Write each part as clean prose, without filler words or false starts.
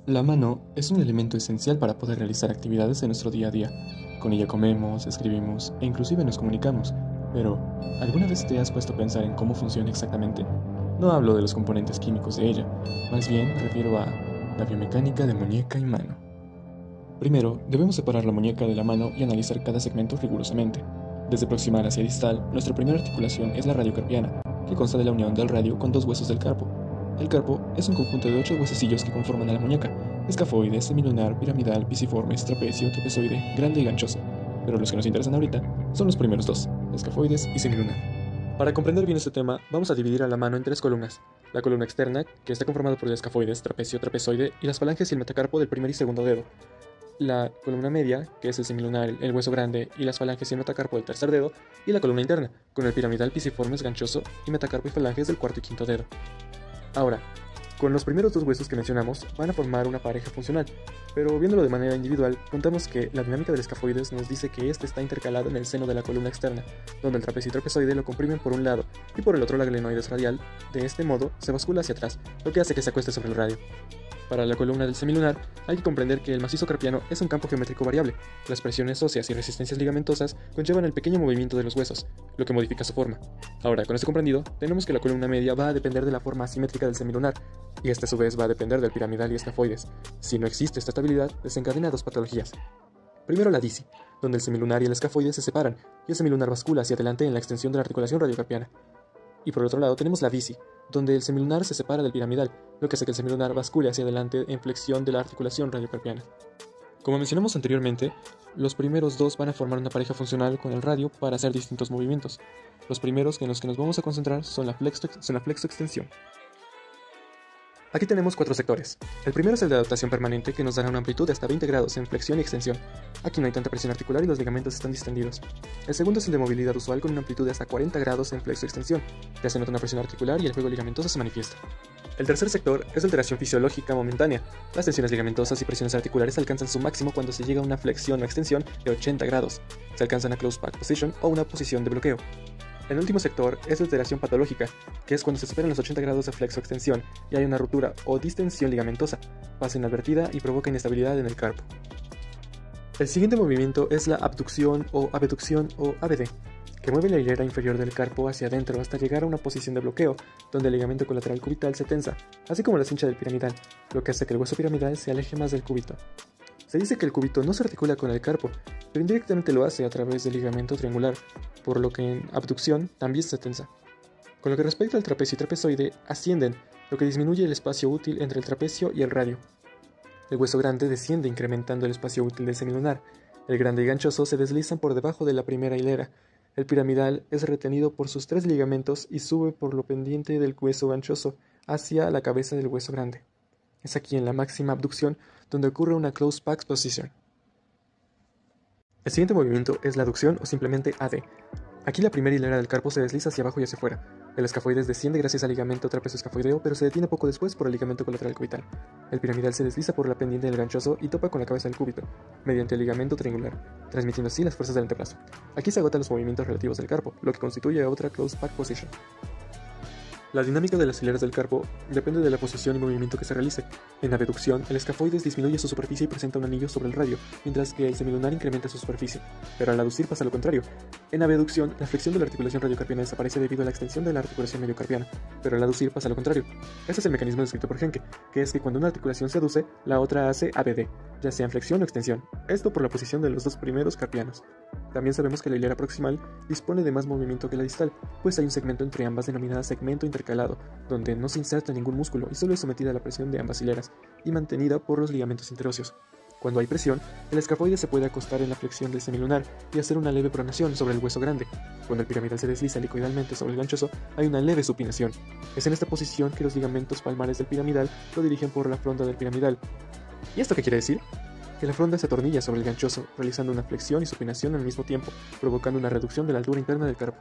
La mano es un elemento esencial para poder realizar actividades en nuestro día a día. Con ella comemos, escribimos e inclusive nos comunicamos. Pero, ¿alguna vez te has puesto a pensar en cómo funciona exactamente? No hablo de los componentes químicos de ella, más bien me refiero a la biomecánica de muñeca y mano. Primero, debemos separar la muñeca de la mano y analizar cada segmento rigurosamente. Desde proximal hacia distal, nuestra primera articulación es la radiocarpiana, que consta de la unión del radio con dos huesos del carpo. El carpo es un conjunto de 8 huesecillos que conforman a la muñeca: escafoide, semilunar, piramidal, pisiformes, trapecio, trapezoide, grande y ganchoso. Pero los que nos interesan ahorita son los primeros dos, escafoides y semilunar. Para comprender bien este tema, vamos a dividir a la mano en tres columnas. La columna externa, que está conformada por el escafoides, trapecio, trapezoide y las falanges y el metacarpo del primer y segundo dedo. La columna media, que es el semilunar, el hueso grande y las falanges y el metacarpo del tercer dedo. Y la columna interna, con el piramidal, pisiformes, ganchoso y metacarpo y falanges del cuarto y quinto dedo. Ahora, con los primeros dos huesos que mencionamos van a formar una pareja funcional, pero viéndolo de manera individual, contamos que la dinámica del escafoides nos dice que este está intercalado en el seno de la columna externa, donde el trapecio y trapezoide lo comprimen por un lado y por el otro la glenoides radial. De este modo se bascula hacia atrás, lo que hace que se acueste sobre el radio. Para la columna del semilunar, hay que comprender que el macizo carpiano es un campo geométrico variable. Las presiones óseas y resistencias ligamentosas conllevan el pequeño movimiento de los huesos, lo que modifica su forma. Ahora, con esto comprendido, tenemos que la columna media va a depender de la forma asimétrica del semilunar, y esta a su vez va a depender del piramidal y escafoides. Si no existe esta estabilidad, desencadena dos patologías. Primero la disi, donde el semilunar y el escafoide se separan, y el semilunar bascula hacia adelante en la extensión de la articulación radiocarpiana. Y por otro lado tenemos la disi, donde el semilunar se separa del piramidal, lo que hace que el semilunar bascule hacia adelante en flexión de la articulación radiocarpiana. Como mencionamos anteriormente, los primeros dos van a formar una pareja funcional con el radio para hacer distintos movimientos. Los primeros en los que nos vamos a concentrar son la flexo-extensión. Aquí tenemos 4 sectores. El primero es el de adaptación permanente, que nos dará una amplitud de hasta 20 grados en flexión y extensión. Aquí no hay tanta presión articular y los ligamentos están distendidos. El segundo es el de movilidad usual, con una amplitud de hasta 40 grados en flexo-extensión. Ya se nota una presión articular y el juego ligamentoso se manifiesta. El tercer sector es de alteración fisiológica momentánea. Las tensiones ligamentosas y presiones articulares alcanzan su máximo cuando se llega a una flexión o extensión de 80 grados. Se alcanza una close back position o una posición de bloqueo. El último sector es de alteración patológica, que es cuando se superan los 80 grados de flexo-extensión y hay una ruptura o distensión ligamentosa, pasa inadvertida y provoca inestabilidad en el carpo. El siguiente movimiento es la abducción o abducción o ABD, que mueve la hilera inferior del carpo hacia adentro hasta llegar a una posición de bloqueo, donde el ligamento colateral cubital se tensa, así como la cincha del piramidal, lo que hace que el hueso piramidal se aleje más del cúbito. Se dice que el cúbito no se articula con el carpo, pero indirectamente lo hace a través del ligamento triangular, por lo que en abducción también se tensa. Con lo que respecta al trapecio y trapezoide, ascienden, lo que disminuye el espacio útil entre el trapecio y el radio. El hueso grande desciende incrementando el espacio útil del semilunar. El grande y ganchoso se deslizan por debajo de la primera hilera. El piramidal es retenido por sus 3 ligamentos y sube por lo pendiente del hueso ganchoso hacia la cabeza del hueso grande. Es aquí en la máxima abducción donde ocurre una close back position. El siguiente movimiento es la aducción o simplemente AD. Aquí la primera hilera del carpo se desliza hacia abajo y hacia afuera. El escafoides desciende gracias al ligamento trapecio-escafoideo, pero se detiene poco después por el ligamento colateral cubital. El piramidal se desliza por la pendiente del ganchoso y topa con la cabeza del cúbito, mediante el ligamento triangular, transmitiendo así las fuerzas del antebrazo. Aquí se agotan los movimientos relativos del carpo, lo que constituye otra close back position. La dinámica de las hileras del carpo depende de la posición y movimiento que se realice. En la abducción, el escafoides disminuye su superficie y presenta un anillo sobre el radio, mientras que el semilunar incrementa su superficie. Pero al aducir pasa lo contrario. En abducción, la flexión de la articulación radiocarpiana desaparece debido a la extensión de la articulación mediocarpiana, pero al aducir pasa lo contrario. Este es el mecanismo descrito por Henke, que es que cuando una articulación se aduce, la otra hace ABD, ya sea en flexión o extensión. Esto por la posición de los dos primeros carpianos. También sabemos que la hilera proximal dispone de más movimiento que la distal, pues hay un segmento entre ambas denominado segmento intercalado, donde no se inserta ningún músculo y solo es sometida a la presión de ambas hileras y mantenida por los ligamentos interóseos. Cuando hay presión, el escafoide se puede acostar en la flexión del semilunar y hacer una leve pronación sobre el hueso grande. Cuando el piramidal se desliza helicoidalmente sobre el ganchoso, hay una leve supinación. Es en esta posición que los ligamentos palmares del piramidal lo dirigen por la fronda del piramidal. ¿Y esto qué quiere decir? Que la fronda se atornilla sobre el ganchoso, realizando una flexión y supinación al mismo tiempo, provocando una reducción de la altura interna del carpo.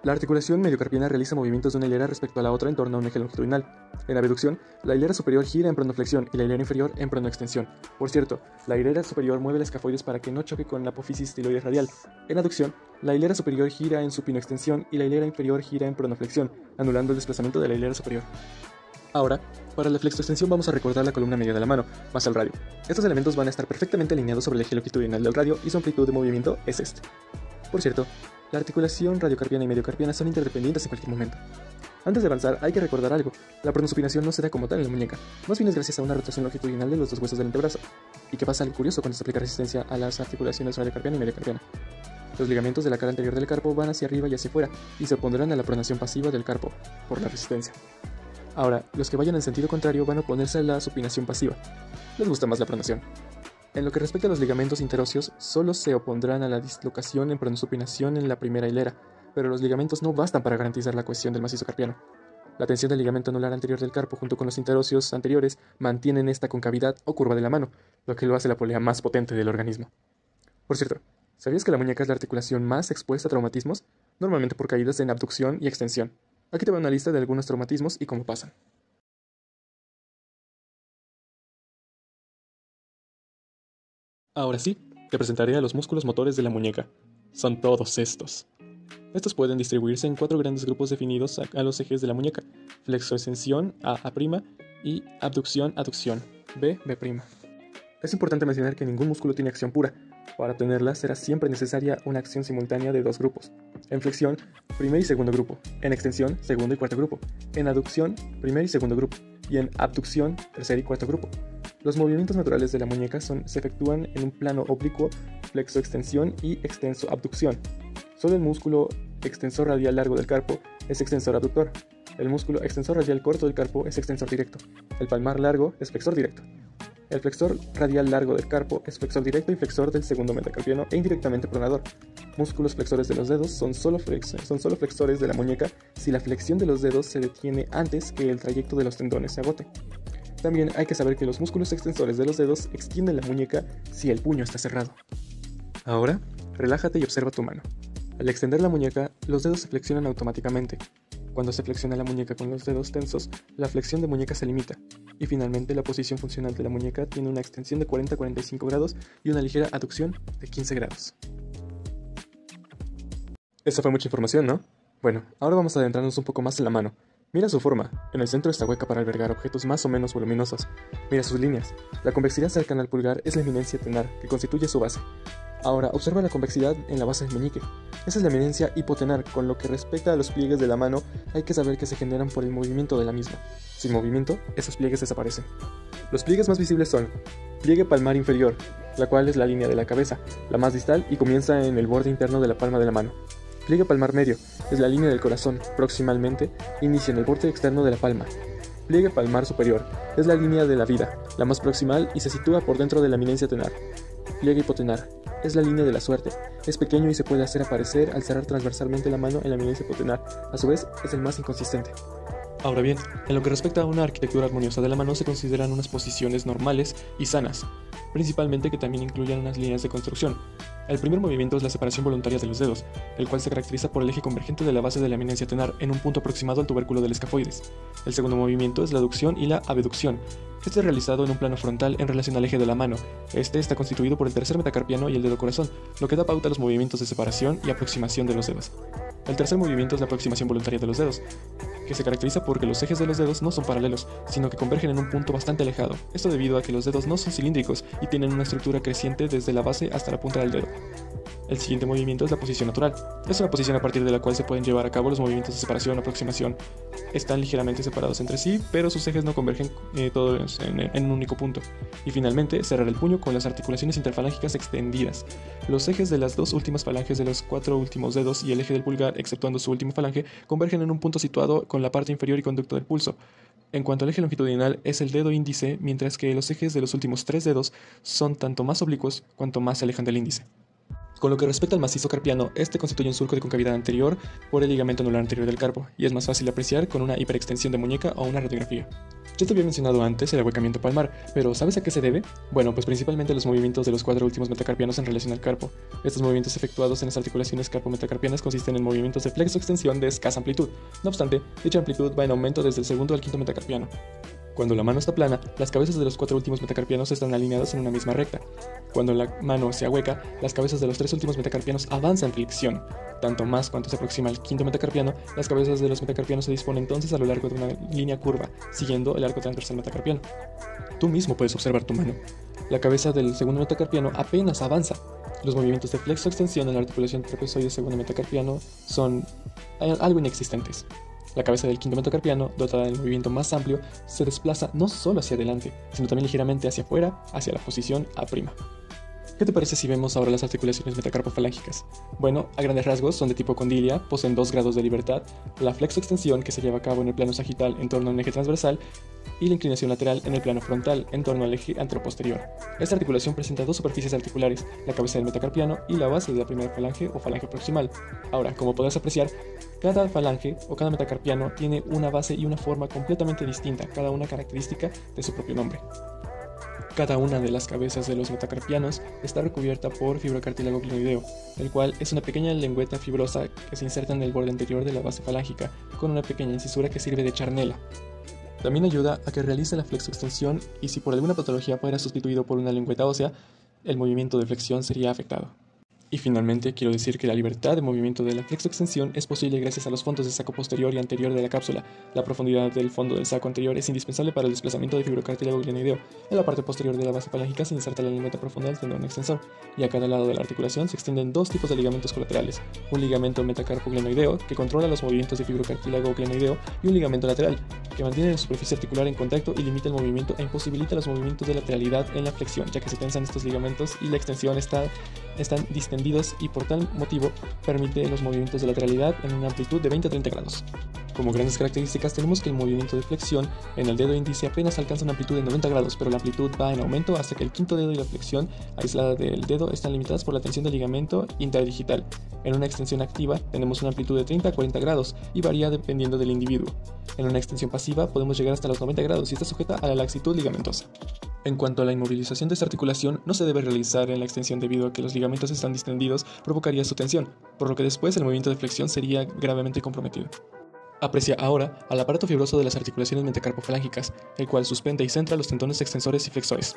La articulación mediocarpiana realiza movimientos de una hilera respecto a la otra en torno a un eje longitudinal. En la abducción, la hilera superior gira en pronoflexión y la hilera inferior en pronoextensión. Por cierto, la hilera superior mueve el escafoides para que no choque con la apófisis estiloide radial. En aducción, la hilera superior gira en supinoextensión y la hilera inferior gira en pronoflexión, anulando el desplazamiento de la hilera superior. Ahora, para la flexoextensión vamos a recordar la columna media de la mano, más el radio. Estos elementos van a estar perfectamente alineados sobre el eje longitudinal del radio y su amplitud de movimiento es este. Por cierto, la articulación radiocarpiana y mediocarpiana son interdependientes en cualquier momento. Antes de avanzar, hay que recordar algo. La pronosupinación no se da como tal en la muñeca, más bien es gracias a una rotación longitudinal de los dos huesos del antebrazo. ¿Y qué pasa algo curioso cuando se aplica resistencia a las articulaciones radiocarpiana y mediocarpiana? Los ligamentos de la cara anterior del carpo van hacia arriba y hacia afuera, y se opondrán a la pronación pasiva del carpo, por la resistencia. Ahora, los que vayan en sentido contrario van a oponerse a la supinación pasiva. Les gusta más la pronación. En lo que respecta a los ligamentos interóseos, solo se opondrán a la dislocación en pronosupinación en la primera hilera, pero los ligamentos no bastan para garantizar la cohesión del macizo carpiano. La tensión del ligamento anular anterior del carpo junto con los interóseos anteriores mantienen esta concavidad o curva de la mano, lo que lo hace la polea más potente del organismo. Por cierto, ¿sabías que la muñeca es la articulación más expuesta a traumatismos? Normalmente por caídas en abducción y extensión. Aquí te va una lista de algunos traumatismos y cómo pasan. Ahora sí, te presentaré a los músculos motores de la muñeca. Son todos estos. Estos pueden distribuirse en 4 grandes grupos definidos a los ejes de la muñeca: flexoextensión, A', y abducción-aducción, B'. Es importante mencionar que ningún músculo tiene acción pura. Para obtenerla será siempre necesaria una acción simultánea de 2 grupos. En flexión, primer y segundo grupo. En extensión, segundo y cuarto grupo. En aducción, primer y segundo grupo. Y en abducción, tercer y cuarto grupo. Los movimientos naturales de la muñeca se efectúan en un plano oblicuo, flexoextensión y extenso-abducción. Solo el músculo extensor radial largo del carpo es extensor abductor. El músculo extensor radial corto del carpo es extensor directo. El palmar largo es flexor directo. El flexor radial largo del carpo es flexor directo y flexor del segundo metacarpiano e indirectamente pronador. Músculos flexores de los dedos son solo flexores de la muñeca si la flexión de los dedos se detiene antes que el trayecto de los tendones se agote. También hay que saber que los músculos extensores de los dedos extienden la muñeca si el puño está cerrado. Ahora, relájate y observa tu mano. Al extender la muñeca, los dedos se flexionan automáticamente. Cuando se flexiona la muñeca con los dedos tensos, la flexión de muñeca se limita. Y finalmente, la posición funcional de la muñeca tiene una extensión de 40 a 45 grados y una ligera aducción de 15 grados. Esa fue mucha información, ¿no? Bueno, ahora vamos a adentrarnos un poco más en la mano. Mira su forma. En el centro está hueca para albergar objetos más o menos voluminosos. Mira sus líneas. La convexidad cercana al pulgar es la eminencia tenar, que constituye su base. Ahora, observa la convexidad en la base del meñique. Esa es la eminencia hipotenar. Con lo que respecta a los pliegues de la mano, hay que saber que se generan por el movimiento de la misma. Sin movimiento, esos pliegues desaparecen. Los pliegues más visibles son: pliegue palmar inferior, la cual es la línea de la cabeza, la más distal y comienza en el borde interno de la palma de la mano. Pliegue palmar medio, es la línea del corazón, proximalmente inicia en el borde externo de la palma. Pliegue palmar superior, es la línea de la vida, la más proximal y se sitúa por dentro de la eminencia tenar. Pliegue hipotenar, es la línea de la suerte, es pequeño y se puede hacer aparecer al cerrar transversalmente la mano en la eminencia hipotenar, a su vez es el más inconsistente. Ahora bien, en lo que respecta a una arquitectura armoniosa de la mano se consideran unas posiciones normales y sanas, principalmente que también incluyan unas líneas de construcción. El primer movimiento es la separación voluntaria de los dedos, el cual se caracteriza por el eje convergente de la base de la eminencia tenar en un punto aproximado al tubérculo del escafoides. El segundo movimiento es la aducción y la abducción. Este es realizado en un plano frontal en relación al eje de la mano. Este está constituido por el tercer metacarpiano y el dedo corazón, lo que da pauta a los movimientos de separación y aproximación de los dedos. El tercer movimiento es la aproximación voluntaria de los dedos, que se caracteriza porque los ejes de los dedos no son paralelos, sino que convergen en un punto bastante alejado. Esto debido a que los dedos no son cilíndricos y tienen una estructura creciente desde la base hasta la punta del dedo. El siguiente movimiento es la posición natural. Es una posición a partir de la cual se pueden llevar a cabo los movimientos de separación o aproximación. Están ligeramente separados entre sí, pero sus ejes no convergen todos en un único punto. Y finalmente, cerrar el puño con las articulaciones interfalángicas extendidas. Los ejes de las dos últimas falanges de los 4 últimos dedos y el eje del pulgar, exceptuando su última falange, convergen en un punto situado con la parte inferior y conducto del pulso. En cuanto al eje longitudinal, es el dedo índice, mientras que los ejes de los últimos 3 dedos son tanto más oblicuos cuanto más se alejan del índice. Con lo que respecta al macizo carpiano, este constituye un surco de concavidad anterior por el ligamento anular anterior del carpo, y es más fácil de apreciar con una hiperextensión de muñeca o una radiografía. Ya te había mencionado antes el ahuecamiento palmar, pero ¿sabes a qué se debe? Bueno, pues principalmente a los movimientos de los 4 últimos metacarpianos en relación al carpo. Estos movimientos efectuados en las articulaciones carpo-metacarpianas consisten en movimientos de flexo-extensión de escasa amplitud. No obstante, dicha amplitud va en aumento desde el segundo al quinto metacarpiano. Cuando la mano está plana, las cabezas de los 4 últimos metacarpianos están alineadas en una misma recta. Cuando la mano se ahueca, las cabezas de los 3 últimos metacarpianos avanzan en flexión. Tanto más cuanto se aproxima al quinto metacarpiano, las cabezas de los metacarpianos se disponen entonces a lo largo de una línea curva, siguiendo el arco transversal metacarpiano. Tú mismo puedes observar tu mano. La cabeza del segundo metacarpiano apenas avanza. Los movimientos de flexo-extensión en la articulación trapezoide segundo metacarpiano son algo inexistentes. La cabeza del quinto metacarpiano, dotada del movimiento más amplio, se desplaza no solo hacia adelante, sino también ligeramente hacia afuera, hacia la posición A'. ¿Qué te parece si vemos ahora las articulaciones metacarpofalángicas? Bueno, a grandes rasgos son de tipo condilia, poseen 2 grados de libertad, la flexoextensión que se lleva a cabo en el plano sagital en torno a un eje transversal y la inclinación lateral en el plano frontal en torno al eje anteroposterior. Esta articulación presenta 2 superficies articulares, la cabeza del metacarpiano y la base de la primera falange o falange proximal. Ahora, como podrás apreciar, cada falange o cada metacarpiano tiene una base y una forma completamente distinta, cada una característica de su propio nombre. Cada una de las cabezas de los metacarpianos está recubierta por fibrocartílago glenoideo, el cual es una pequeña lengüeta fibrosa que se inserta en el borde anterior de la base falángica, con una pequeña incisura que sirve de charnela. También ayuda a que realice la flexoextensión y si por alguna patología fuera sustituido por una lengüeta ósea, el movimiento de flexión sería afectado. Y finalmente, quiero decir que la libertad de movimiento de la flexoextensión es posible gracias a los fondos de saco posterior y anterior de la cápsula. La profundidad del fondo del saco anterior es indispensable para el desplazamiento de fibrocartílago glenoideo. En la parte posterior de la base falángica se inserta la lengüeta profunda del tendón extensor, y a cada lado de la articulación se extienden 2 tipos de ligamentos colaterales: un ligamento metacarpoglenoideo, que controla los movimientos de fibrocartílago glenoideo, y un ligamento lateral, que mantiene la superficie articular en contacto y limita el movimiento e imposibilita los movimientos de lateralidad en la flexión, ya que se tensan estos ligamentos y la extensión están distendidos y por tal motivo permite los movimientos de lateralidad en una amplitud de 20 a 30 grados. Como grandes características tenemos que el movimiento de flexión en el dedo índice apenas alcanza una amplitud de 90 grados, pero la amplitud va en aumento hasta que el quinto dedo y la flexión aislada del dedo están limitadas por la tensión del ligamento interdigital. En una extensión activa tenemos una amplitud de 30 a 40 grados y varía dependiendo del individuo. En una extensión pasiva podemos llegar hasta los 90 grados y está sujeta a la laxitud ligamentosa. En cuanto a la inmovilización de esta articulación, no se debe realizar en la extensión debido a que los ligamentos están distendidos, provocaría su tensión, por lo que después el movimiento de flexión sería gravemente comprometido. Aprecia ahora al aparato fibroso de las articulaciones metacarpofalángicas, el cual suspende y centra los tendones extensores y flexores.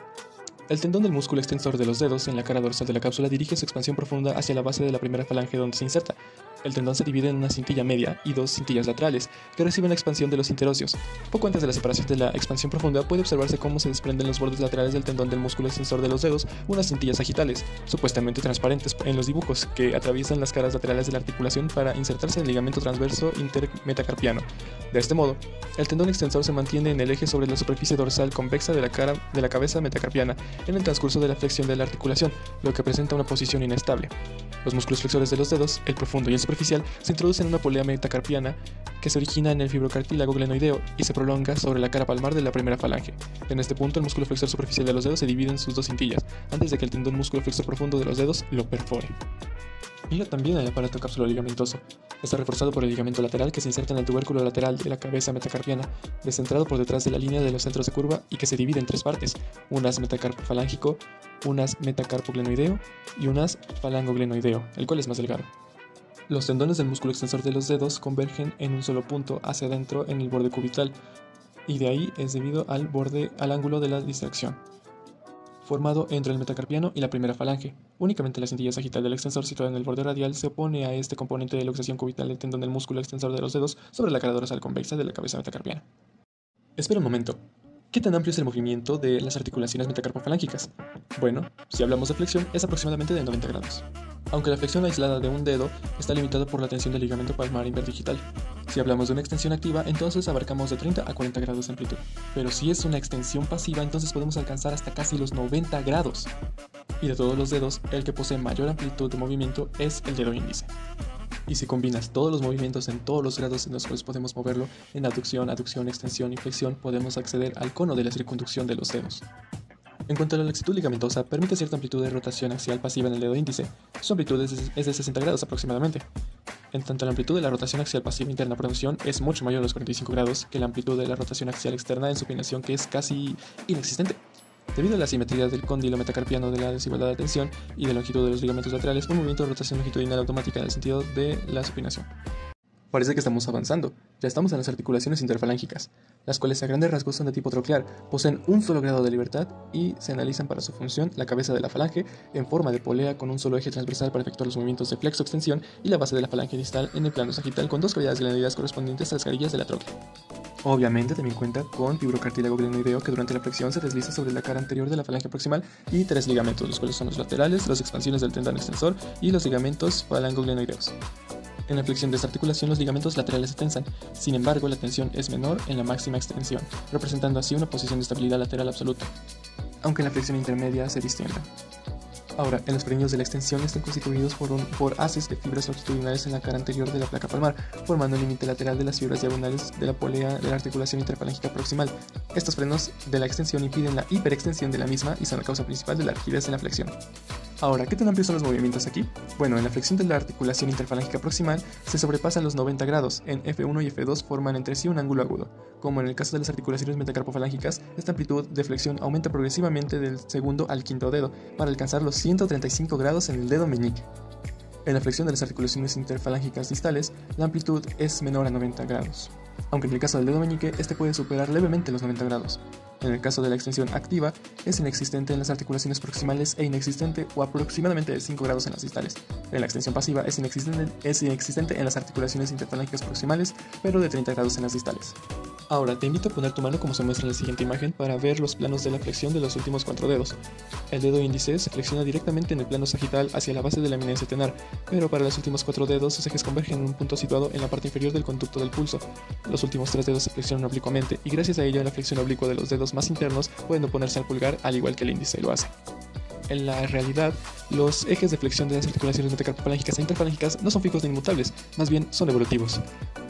El tendón del músculo extensor de los dedos en la cara dorsal de la cápsula dirige su expansión profunda hacia la base de la primera falange donde se inserta. El tendón se divide en una cintilla media y 2 cintillas laterales, que reciben la expansión de los interóseos. Poco antes de la separación de la expansión profunda puede observarse cómo se desprenden los bordes laterales del tendón del músculo extensor de los dedos unas cintillas sagitales, supuestamente transparentes en los dibujos, que atraviesan las caras laterales de la articulación para insertarse en el ligamento transverso intermetacarpiano. De este modo, el tendón extensor se mantiene en el eje sobre la superficie dorsal convexa de la cabeza metacarpiana en el transcurso de la flexión de la articulación, lo que presenta una posición inestable. Los músculos flexores de los dedos, el profundo y el superficial, se introducen en una polea metacarpiana que se origina en el fibrocartílago glenoideo y se prolonga sobre la cara palmar de la primera falange. En este punto, el músculo flexor superficial de los dedos se divide en sus 2 cintillas, antes de que el tendón músculo flexor profundo de los dedos lo perfore. Mira también el aparato capsulo-ligamentoso. Está reforzado por el ligamento lateral que se inserta en el tubérculo lateral de la cabeza metacarpiana, descentrado por detrás de la línea de los centros de curva y que se divide en 3 partes: unas metacarpofalángico, unas metacarpoglenoideo y unas falangoglenoideo, el cual es más delgado. Los tendones del músculo extensor de los dedos convergen en un solo punto hacia adentro en el borde cubital, y de ahí es debido al ángulo de la distracción, formado entre el metacarpiano y la primera falange. Únicamente la cintilla sagital del extensor situada en el borde radial se opone a este componente de luxación cubital del tendón del músculo extensor de los dedos sobre la cara dorsal convexa de la cabeza metacarpiana. Espera un momento. ¿Qué tan amplio es el movimiento de las articulaciones metacarpofalángicas? Bueno, si hablamos de flexión, es aproximadamente de 90 grados. Aunque la flexión aislada de un dedo está limitada por la tensión del ligamento palmar interdigital. Si hablamos de una extensión activa, entonces abarcamos de 30 a 40 grados de amplitud. Pero si es una extensión pasiva, entonces podemos alcanzar hasta casi los 90 grados. Y de todos los dedos, el que posee mayor amplitud de movimiento es el dedo índice. Y si combinas todos los movimientos en todos los grados en los cuales podemos moverlo, en aducción, aducción, extensión y flexión, podemos acceder al cono de la circunducción de los dedos. En cuanto a la laxitud ligamentosa, permite cierta amplitud de rotación axial pasiva en el dedo índice. Su amplitud es de 60 grados aproximadamente. En tanto, la amplitud de la rotación axial pasiva interna por unción es mucho mayor a los 45 grados que la amplitud de la rotación axial externa en supinación, que es casi inexistente. Debido a la asimetría del cóndilo metacarpiano, de la desigualdad de tensión y de longitud de los ligamentos laterales, un movimiento de rotación longitudinal automática en el sentido de la supinación. Parece que estamos avanzando. Ya estamos en las articulaciones interfalángicas, las cuales a grandes rasgos son de tipo troquear, poseen un solo grado de libertad y se analizan para su función la cabeza de la falange en forma de polea con un solo eje transversal para efectuar los movimientos de flexo-extensión y la base de la falange distal en el plano sagital con dos cavidades glenoideas correspondientes a las carillas de la tróquea. Obviamente también cuenta con fibrocartílago glenoideo que durante la flexión se desliza sobre la cara anterior de la falange proximal y tres ligamentos, los cuales son los laterales, las expansiones del tendón extensor y los ligamentos falangoglenoideos. En la flexión de esta articulación los ligamentos laterales se tensan, sin embargo la tensión es menor en la máxima extensión, representando así una posición de estabilidad lateral absoluta, aunque en la flexión intermedia se distienda. Ahora, en los frenos de la extensión están constituidos por haces de fibras longitudinales en la cara anterior de la placa palmar, formando el límite lateral de las fibras diagonales de la polea de la articulación interfalángica proximal. Estos frenos de la extensión impiden la hiperextensión de la misma y son la causa principal de la rigidez en la flexión. Ahora, ¿qué tan amplios son los movimientos aquí? Bueno, en la flexión de la articulación interfalángica proximal se sobrepasan los 90 grados. En F1 y F2 forman entre sí un ángulo agudo. Como en el caso de las articulaciones metacarpofalángicas, esta amplitud de flexión aumenta progresivamente del segundo al quinto dedo, para alcanzar los 135 grados en el dedo meñique. En la flexión de las articulaciones interfalángicas distales, la amplitud es menor a 90 grados, aunque en el caso del dedo meñique, este puede superar levemente los 90 grados. En el caso de la extensión activa, es inexistente en las articulaciones proximales e inexistente o aproximadamente de 5 grados en las distales. En la extensión pasiva es inexistente en las articulaciones interfalángicas proximales, pero de 30 grados en las distales. Ahora, te invito a poner tu mano como se muestra en la siguiente imagen para ver los planos de la flexión de los últimos 4 dedos. El dedo índice se flexiona directamente en el plano sagital hacia la base de la eminencia tenar, pero para los últimos 4 dedos sus ejes convergen en un punto situado en la parte inferior del conducto del pulso. Los últimos 3 dedos se flexionan oblicuamente y gracias a ello la flexión oblicua de los dedos más internos pueden oponerse al pulgar al igual que el índice lo hace. En la realidad, los ejes de flexión de las articulaciones metacarpofalángicas e interfalángicas no son fijos ni inmutables, más bien son evolutivos.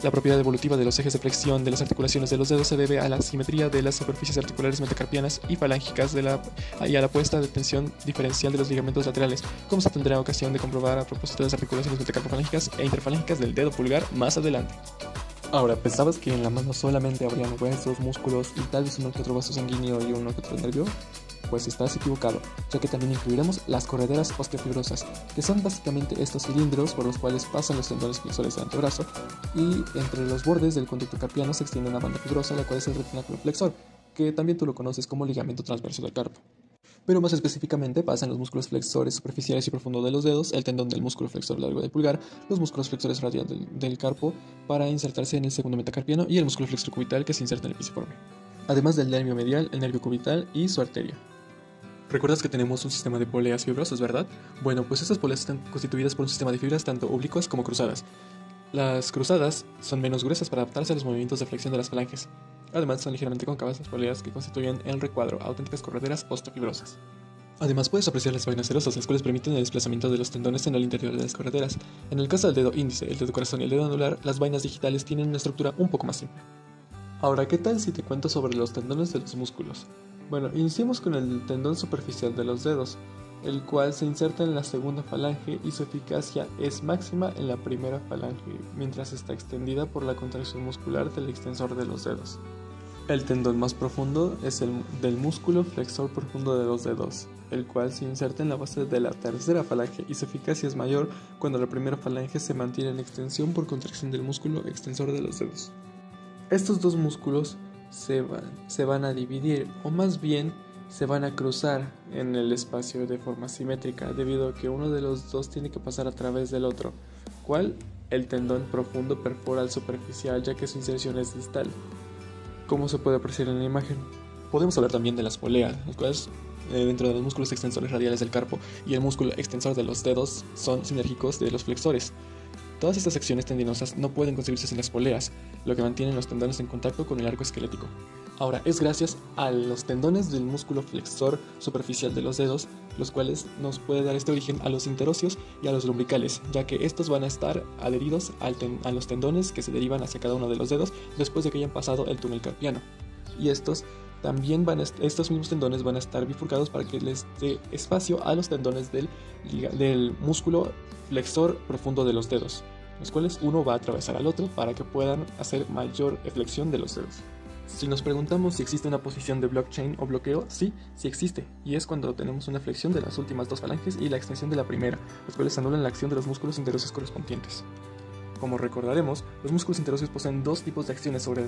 La propiedad evolutiva de los ejes de flexión de las articulaciones de los dedos se debe a la simetría de las superficies articulares metacarpianas y falángicas y a la puesta de tensión diferencial de los ligamentos laterales, como se tendrá ocasión de comprobar a propósito de las articulaciones metacarpofalángicas e interfalángicas del dedo pulgar más adelante. Ahora, ¿pensabas que en la mano solamente habrían huesos, músculos y tal vez uno que otro vaso sanguíneo y uno que otro nervio? Pues estás equivocado, ya que también incluiremos las correderas osteofibrosas, que son básicamente estos cilindros por los cuales pasan los tendones flexores del antebrazo, y entre los bordes del conducto carpiano se extiende una banda fibrosa, la cual es el retináculo flexor, que también tú lo conoces como ligamento transverso del carpo. Pero más específicamente pasan los músculos flexores superficiales y profundos de los dedos, el tendón del músculo flexor largo del pulgar, los músculos flexores radiales del carpo para insertarse en el segundo metacarpiano y el músculo flexor cubital que se inserta en el pisiforme, además del nervio medial, el nervio cubital y su arteria. ¿Recuerdas que tenemos un sistema de poleas fibrosas, verdad? Bueno, pues estas poleas están constituidas por un sistema de fibras tanto oblicuas como cruzadas. Las cruzadas son menos gruesas para adaptarse a los movimientos de flexión de las falanges. Además, son ligeramente cóncavas las poleas que constituyen el recuadro, auténticas correderas osteofibrosas. Además, puedes apreciar las vainas serosas, las cuales permiten el desplazamiento de los tendones en el interior de las correderas. En el caso del dedo índice, el dedo corazón y el dedo anular, las vainas digitales tienen una estructura un poco más simple. Ahora, ¿qué tal si te cuento sobre los tendones de los músculos? Bueno, iniciemos con el tendón superficial de los dedos, el cual se inserta en la segunda falange y su eficacia es máxima en la primera falange, mientras está extendida por la contracción muscular del extensor de los dedos. El tendón más profundo es el del músculo flexor profundo de los dedos, el cual se inserta en la base de la tercera falange y su eficacia es mayor cuando la primera falange se mantiene en extensión por contracción del músculo extensor de los dedos. Estos dos músculos se van a dividir, o más bien se van a cruzar en el espacio de forma simétrica, debido a que uno de los dos tiene que pasar a través del otro, cual el tendón profundo perfora al superficial ya que su inserción es distal, como se puede apreciar en la imagen. Podemos hablar también de las poleas, las cuales dentro de los músculos extensores radiales del carpo y el músculo extensor de los dedos son sinérgicos de los flexores. Todas estas secciones tendinosas no pueden conseguirse sin las poleas, lo que mantienen los tendones en contacto con el arco esquelético. Ahora, es gracias a los tendones del músculo flexor superficial de los dedos, los cuales nos puede dar este origen a los interóseos y a los lumbricales, ya que estos van a estar adheridos a los tendones que se derivan hacia cada uno de los dedos después de que hayan pasado el túnel carpiano. Y estos mismos tendones van a estar bifurcados para que les dé espacio a los tendones del músculo flexor profundo de los dedos, los cuales uno va a atravesar al otro para que puedan hacer mayor flexión de los dedos. Si nos preguntamos si existe una posición de blockchain o bloqueo, sí existe, y es cuando tenemos una flexión de las últimas dos falanges y la extensión de la primera, los cuales anulan la acción de los músculos interóseos correspondientes. Como recordaremos, los músculos interóseos poseen dos tipos de acciones sobre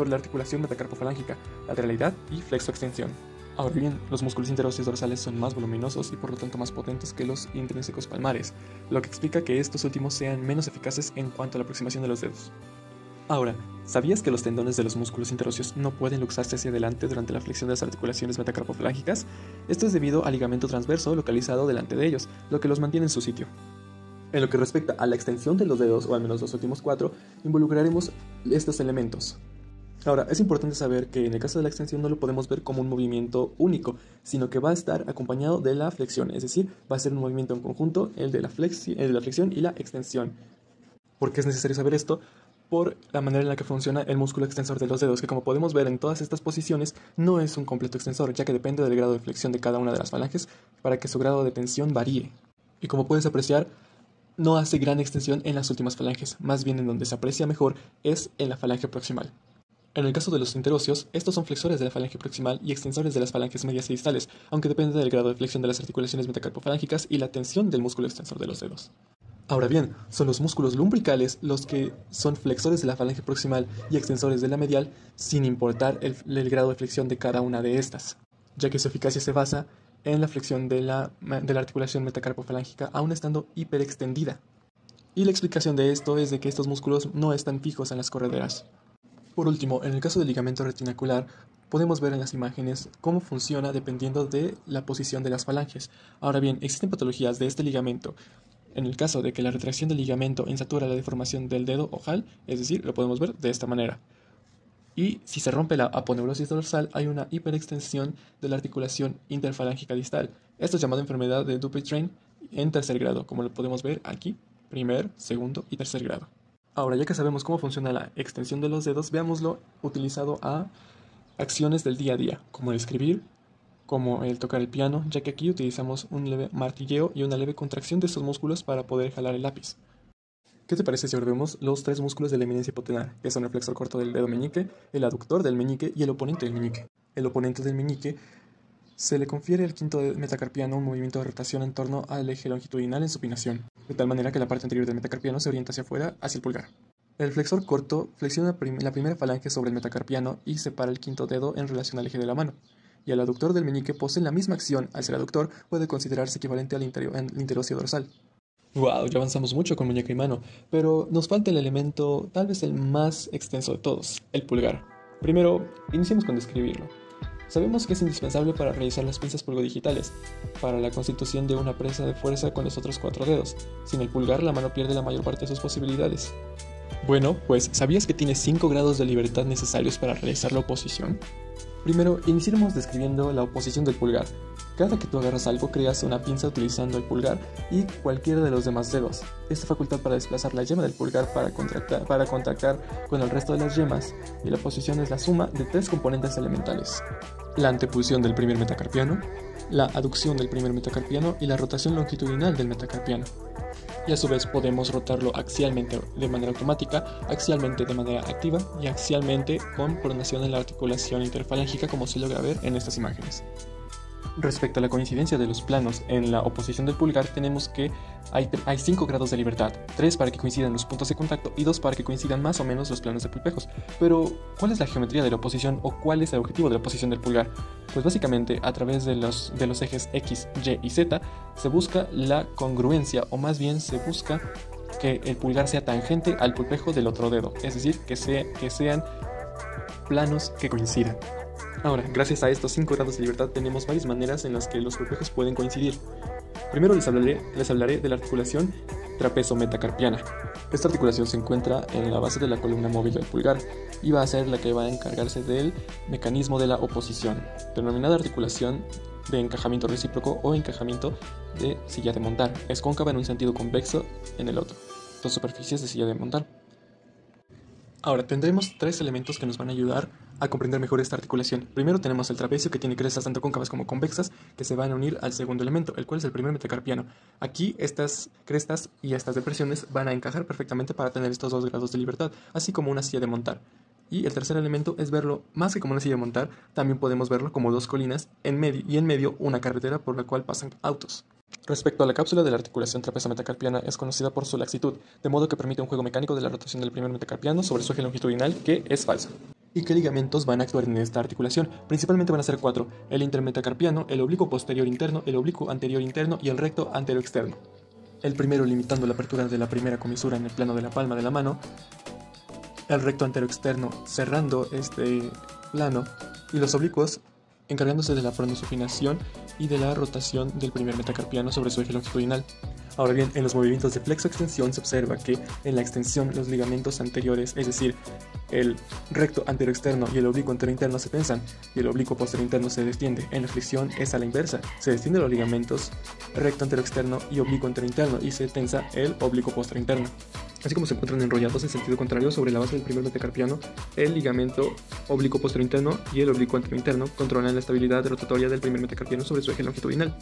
la articulación metacarpofalángica, lateralidad y flexoextensión. Ahora bien, los músculos interóseos dorsales son más voluminosos y por lo tanto más potentes que los intrínsecos palmares, lo que explica que estos últimos sean menos eficaces en cuanto a la aproximación de los dedos. Ahora, ¿sabías que los tendones de los músculos interóseos no pueden luxarse hacia adelante durante la flexión de las articulaciones metacarpofalángicas? Esto es debido al ligamento transverso localizado delante de ellos, lo que los mantiene en su sitio. En lo que respecta a la extensión de los dedos, o al menos los últimos 4, involucraremos estos elementos. Ahora, es importante saber que en el caso de la extensión no lo podemos ver como un movimiento único, sino que va a estar acompañado de la flexión, es decir, va a ser un movimiento en conjunto, el de la flexión y la extensión. ¿Por qué es necesario saber esto? Por la manera en la que funciona el músculo extensor de los dedos, que como podemos ver en todas estas posiciones, no es un completo extensor, ya que depende del grado de flexión de cada una de las falanges para que su grado de tensión varíe. Y como puedes apreciar, no hace gran extensión en las últimas falanges, más bien en donde se aprecia mejor es en la falange proximal. En el caso de los interóseos, estos son flexores de la falange proximal y extensores de las falanges medias y distales, aunque depende del grado de flexión de las articulaciones metacarpofalángicas y la tensión del músculo extensor de los dedos. Ahora bien, son los músculos lumbricales los que son flexores de la falange proximal y extensores de la medial, sin importar el grado de flexión de cada una de estas, ya que su eficacia se basa en la flexión de la articulación metacarpofalángica aún estando hiperextendida. Y la explicación de esto es de que estos músculos no están fijos en las correderas. Por último, en el caso del ligamento retinacular, podemos ver en las imágenes cómo funciona dependiendo de la posición de las falanges. Ahora bien, existen patologías de este ligamento. En el caso de que la retracción del ligamento insatura la deformación del dedo ojal, es decir, lo podemos ver de esta manera. Y si se rompe la aponeurosis dorsal, hay una hiperextensión de la articulación interfalángica distal. Esto es llamado enfermedad de Dupuytren en tercer grado, como lo podemos ver aquí, primer, segundo y tercer grado. Ahora, ya que sabemos cómo funciona la extensión de los dedos, veámoslo utilizado a acciones del día a día, como el escribir, como el tocar el piano, ya que aquí utilizamos un leve martilleo y una leve contracción de estos músculos para poder jalar el lápiz. ¿Qué te parece si ahora vemos los tres músculos de la eminencia hipotenar, que son el flexor corto del dedo meñique, el aductor del meñique y el oponente del meñique? El oponente del meñique se le confiere al quinto metacarpiano un movimiento de rotación en torno al eje longitudinal en supinación, de tal manera que la parte anterior del metacarpiano se orienta hacia afuera, hacia el pulgar. El flexor corto flexiona la primera falange sobre el metacarpiano y separa el quinto dedo en relación al eje de la mano. Y el aductor del meñique posee la misma acción, al ser aductor, puede considerarse equivalente al interóseo dorsal. Wow, ya avanzamos mucho con muñeca y mano, pero nos falta el elemento, tal vez el más extenso de todos, el pulgar. Primero, iniciemos con describirlo. Sabemos que es indispensable para realizar las pinzas pulgodigitales, para la constitución de una presa de fuerza con los otros 4 dedos. Sin el pulgar, la mano pierde la mayor parte de sus posibilidades. Bueno, pues, ¿sabías que tiene 5 grados de libertad necesarios para realizar la oposición? Primero, iniciemos describiendo la oposición del pulgar. Cada que tú agarras algo, creas una pinza utilizando el pulgar y cualquiera de los demás dedos. Esta facultad para desplazar la yema del pulgar para contactar con el resto de las yemas, y la oposición es la suma de 3 componentes elementales: la antepulsión del primer metacarpiano, la aducción del primer metacarpiano y la rotación longitudinal del metacarpiano. Y a su vez podemos rotarlo axialmente de manera automática, axialmente de manera activa y axialmente con pronación en la articulación interfalángica, como se logra ver en estas imágenes. Respecto a la coincidencia de los planos en la oposición del pulgar, tenemos que hay 5 grados de libertad, 3 para que coincidan los puntos de contacto y 2 para que coincidan más o menos los planos de pulpejos. Pero, ¿cuál es la geometría de la oposición o cuál es el objetivo de la oposición del pulgar? Pues básicamente, a través de los ejes X, Y y Z, se busca la congruencia, o más bien se busca que el pulgar sea tangente al pulpejo del otro dedo, es decir, que sean planos que coincidan. Ahora, gracias a estos 5 grados de libertad tenemos varias maneras en las que los pulpejos pueden coincidir. Primero les hablaré de la articulación trapezo-metacarpiana. Esta articulación se encuentra en la base de la columna móvil del pulgar y va a ser la que va a encargarse del mecanismo de la oposición, denominada articulación de encajamiento recíproco o encajamiento de silla de montar. Es cóncava en un sentido, convexo en el otro. 2 superficies de silla de montar. Ahora, tendremos 3 elementos que nos van a ayudar a comprender mejor esta articulación. Primero tenemos el trapecio, que tiene crestas tanto cóncavas como convexas, que se van a unir al segundo elemento, el cual es el primer metacarpiano. Aquí estas crestas y estas depresiones van a encajar perfectamente para tener estos 2 grados de libertad, así como una silla de montar. Y el tercer elemento es verlo más que como una silla de montar, también podemos verlo como 2 colinas y en medio una carretera por la cual pasan autos. Respecto a la cápsula de la articulación trapezo-metacarpiana, es conocida por su laxitud, de modo que permite un juego mecánico de la rotación del primer metacarpiano sobre su eje longitudinal, que es falsa. ¿Y qué ligamentos van a actuar en esta articulación? Principalmente van a ser 4, el intermetacarpiano, el oblicuo posterior interno, el oblicuo anterior interno y el recto antero externo. El primero limitando la apertura de la primera comisura en el plano de la palma de la mano, el recto antero externo cerrando este plano y los oblicuos encargándose de la pronosupinación y de la rotación del primer metacarpiano sobre su eje longitudinal. Ahora bien, en los movimientos de flexo-extensión se observa que en la extensión los ligamentos anteriores, es decir, el recto antero externo y el oblicuo antero interno se tensan y el oblicuo posterior interno se destiende. En la flexión es a la inversa, se destienden los ligamentos recto antero externo y oblicuo antero interno y se tensa el oblicuo posterior interno. Así como se encuentran enrollados en sentido contrario sobre la base del primer metacarpiano, el ligamento oblicuo posterior interno y el oblicuo antero interno controlan la estabilidad rotatoria del primer metacarpiano sobre su eje longitudinal.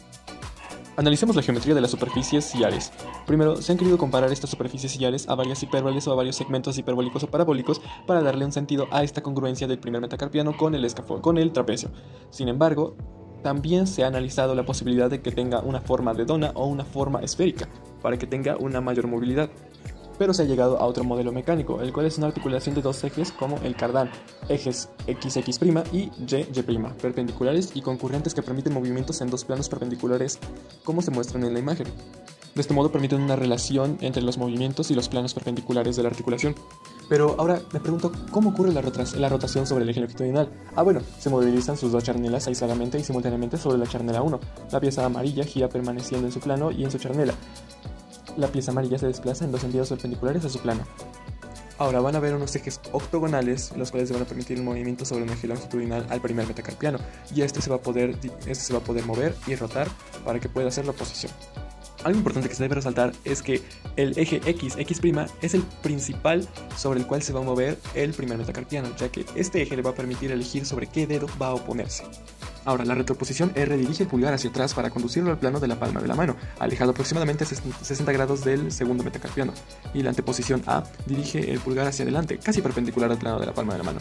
Analicemos la geometría de las superficies sillares. Primero, se han querido comparar estas superficies sillares a varias hipérboles o a varios segmentos hiperbólicos o parabólicos para darle un sentido a esta congruencia del primer metacarpiano con el trapecio. Sin embargo, también se ha analizado la posibilidad de que tenga una forma de dona o una forma esférica, para que tenga una mayor movilidad. Pero se ha llegado a otro modelo mecánico, el cual es una articulación de dos ejes como el cardán, ejes XX' y YY', perpendiculares y concurrentes que permiten movimientos en dos planos perpendiculares como se muestran en la imagen. De este modo permiten una relación entre los movimientos y los planos perpendiculares de la articulación. Pero ahora me pregunto, ¿cómo ocurre la rotación sobre el eje longitudinal? Bueno, se movilizan sus dos charnelas aisladamente y simultáneamente sobre la charnela 1. La pieza amarilla gira permaneciendo en su plano y en su charnela. La pieza amarilla se desplaza en dos sentidos perpendiculares a su plano. Ahora van a ver unos ejes octogonales, los cuales van a permitir el movimiento sobre un eje longitudinal al primer metacarpiano, y este se va a poder mover y rotar para que pueda hacer la oposición. Algo importante que se debe resaltar es que el eje X' es el principal sobre el cual se va a mover el primer metacarpiano, ya que este eje le va a permitir elegir sobre qué dedo va a oponerse. Ahora, la retroposición R dirige el pulgar hacia atrás para conducirlo al plano de la palma de la mano, alejado aproximadamente 60 grados del segundo metacarpiano, y la anteposición A dirige el pulgar hacia adelante, casi perpendicular al plano de la palma de la mano.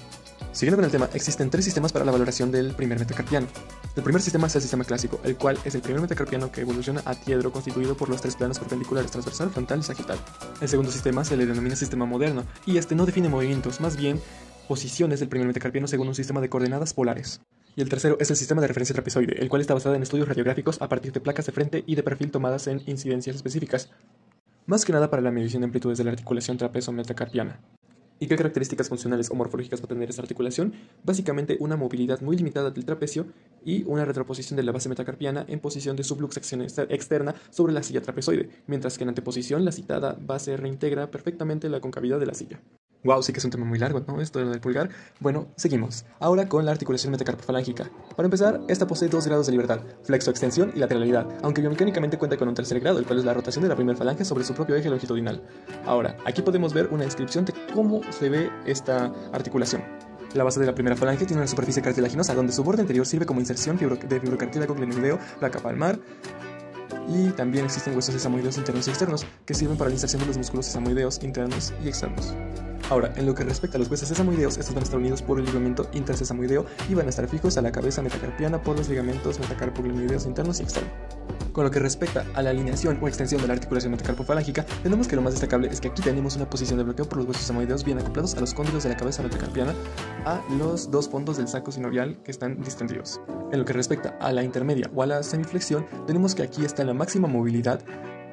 Siguiendo con el tema, existen 3 sistemas para la valoración del primer metacarpiano. El primer sistema es el sistema clásico, el cual es el primer metacarpiano que evoluciona a tiedro constituido por los 3 planos perpendiculares, transversal, frontal y sagital. El segundo sistema se le denomina sistema moderno, y este no define movimientos, más bien posiciones del primer metacarpiano según un sistema de coordenadas polares. Y el tercero es el sistema de referencia trapezoide, el cual está basado en estudios radiográficos a partir de placas de frente y de perfil tomadas en incidencias específicas, más que nada para la medición de amplitudes de la articulación trapezo-metacarpiana. ¿Y qué características funcionales o morfológicas va a tener esta articulación? Básicamente una movilidad muy limitada del trapecio y una retroposición de la base metacarpiana en posición de subluxación externa sobre la silla trapezoide, mientras que en anteposición la citada base reintegra perfectamente la concavidad de la silla. Wow, sí que es un tema muy largo, ¿no? Esto de lo del pulgar. Bueno, seguimos. Ahora con la articulación metacarpofalángica. Para empezar, esta posee 2 grados de libertad, flexo-extensión y lateralidad, aunque biomecánicamente cuenta con un tercer grado, el cual es la rotación de la primera falange sobre su propio eje longitudinal. Ahora, aquí podemos ver una descripción de cómo se ve esta articulación. La base de la primera falange tiene una superficie cartilaginosa, donde su borde anterior sirve como inserción de fibrocartílago glenoideo, placa palmar, y también existen huesos sesamoideos internos y externos, que sirven para la inserción de los músculos sesamoideos internos y externos. Ahora, en lo que respecta a los huesos sesamoideos, estos van a estar unidos por el ligamento intersesamoideo y van a estar fijos a la cabeza metacarpiana por los ligamentos metacarpoglenoideos internos y externos. Con lo que respecta a la alineación o extensión de la articulación metacarpofalángica, tenemos que lo más destacable es que aquí tenemos una posición de bloqueo por los huesos sesamoideos bien acoplados a los cóndilos de la cabeza metacarpiana, a los dos fondos del saco sinovial que están distendidos. En lo que respecta a la intermedia o a la semiflexión, tenemos que aquí está la máxima movilidad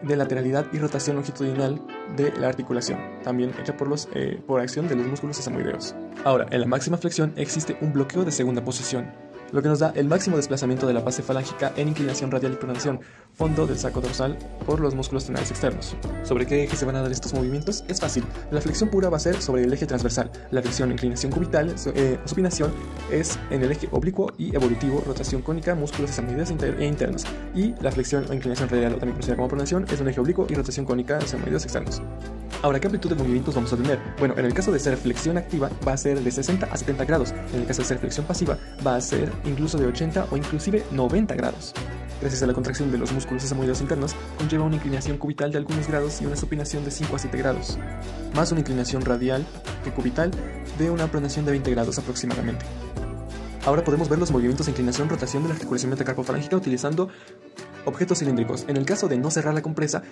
de lateralidad y rotación longitudinal de la articulación, también hecha por acción de los músculos sesamoideos. Ahora, en la máxima flexión existe un bloqueo de segunda posición, lo que nos da el máximo desplazamiento de la base falángica en inclinación radial y pronación, fondo del saco dorsal por los músculos tenales externos. ¿Sobre qué eje se van a dar estos movimientos? Es fácil. La flexión pura va a ser sobre el eje transversal. La flexión, inclinación cubital, supinación es en el eje oblicuo y evolutivo, rotación cónica, músculos sesamoideos e internos. Y la flexión o inclinación radial, o también conocida como pronación, es un eje oblicuo y rotación cónica, sesamoideos externos. Ahora, ¿qué amplitud de movimientos vamos a tener? Bueno, en el caso de ser flexión activa va a ser de 60 a 70 grados. En el caso de ser flexión pasiva va a ser incluso de 80 o inclusive 90 grados. Gracias a la contracción de los músculos sesamoideos internos, conlleva una inclinación cubital de algunos grados y una supinación de 5 a 7 grados, más una inclinación radial que cubital de una pronación de 20 grados aproximadamente. Ahora podemos ver los movimientos de inclinación-rotación de la articulación metacarpofalángica utilizando Objetos cilíndricos. En el caso de no cerrarla con presa,